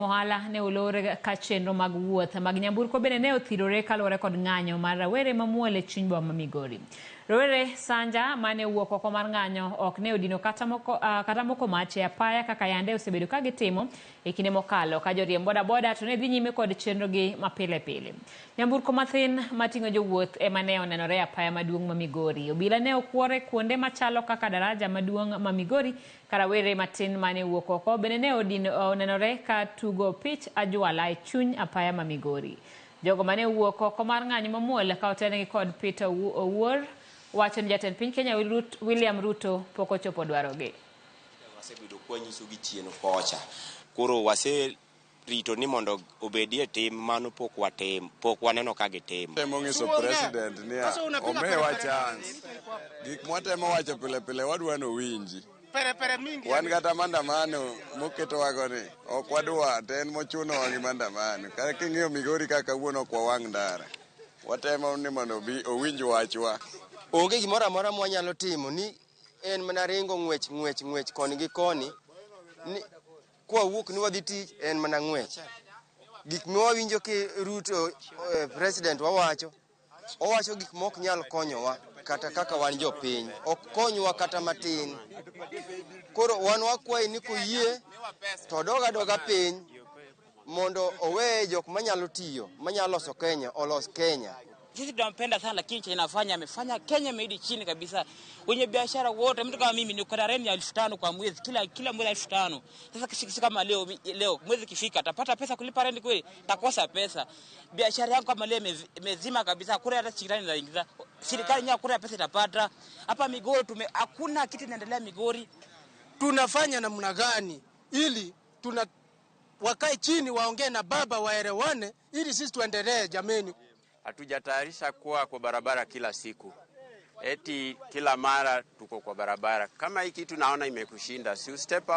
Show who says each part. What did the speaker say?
Speaker 1: Ohala ne olore ka chenro mag wuoth mag nyamburko bende ne othirore kaluwore kod ng'anyo mar rawere mamuol e chuny boma ma Migori. Rowere Sanja mane wuok oko mar ng'anyo ok ne odino kata moko mach e apaya kaka yande osebedo ka gitimo e kinde mokalo ka joriemb bodaboda to ne dhi nyime kod chenrogi mapile pile. Nyamburko mathin mating'o jowuoth ema ne onenore e apaya maduong' ma Migori. Obila ne okwore kuonde machalo kaka daraja maduong' ma Migori ka rawere matin mane wuok oko bende ne onenore ka tugo pich ajwala e chuny apaya ma Migori. Jogo mane wuok oko mar ng'anyo mamuol ka otenegi kod Peter Owuor wacho ni jatend piny Kenya William Ruto pok ochopo dwarogi.
Speaker 2: Wasebedo kwanyiso gi chien kocha. Koro rito ni mondo obedie tim mano pok waneno ka gitim.
Speaker 3: Temo nyiso president ni omewa chance. Gik mwatemo wacho pile wadwano winji. Wan kata mandamano moketo wagoni ok wadwa ten mochuno wangi mandamano. Kaka king'iyo Migori kaka wuono kwa wang' ndara. Watemo ni mondo owinj wachwa.
Speaker 2: Onge gimoro amora mwanyalo timo ni en mana ringo ng'wech koni gi koni ni kwa wuok ni wadhi tich en mana ng'wech. Gik mwawinjo ki Ruto president owacho gik mok nyal konyowa kata kaka wan jopiny, ok konywa kata matin. Koro wan wakwaye ni koyie to doga piny mondo owe jok manyalo tiyo, manyalo loso Kenya, olos Kenya.
Speaker 4: Sisi tunampenda sana lakini chenye amefanya Kenya imerudi chini kabisa. Wenye biashara wote, mtu kama mimi niko na rent ya 5,000 kwa mwezi, kila mwezi 5,000. Sasa kishikisha kama leo mwezi kifika atapata pesa kulipa rent kweli? Takosa pesa. Biashara yangu kama leo imezima kabisa, hakuna hata shilingi zaingiza. Serikali yenyewe hakuna pesa itapata. Hapa Migori hakuna kitu inaendelea Migori.
Speaker 5: Tunafanya namna gani ili wakae chini waongee na baba waelewane ili sisi tuendelee jameni.
Speaker 6: Hatujatayarisha kuwa kwa barabara kila siku. Eti kila mara tuko kwa barabara. Kama hii kitu naona imekushinda, si step out.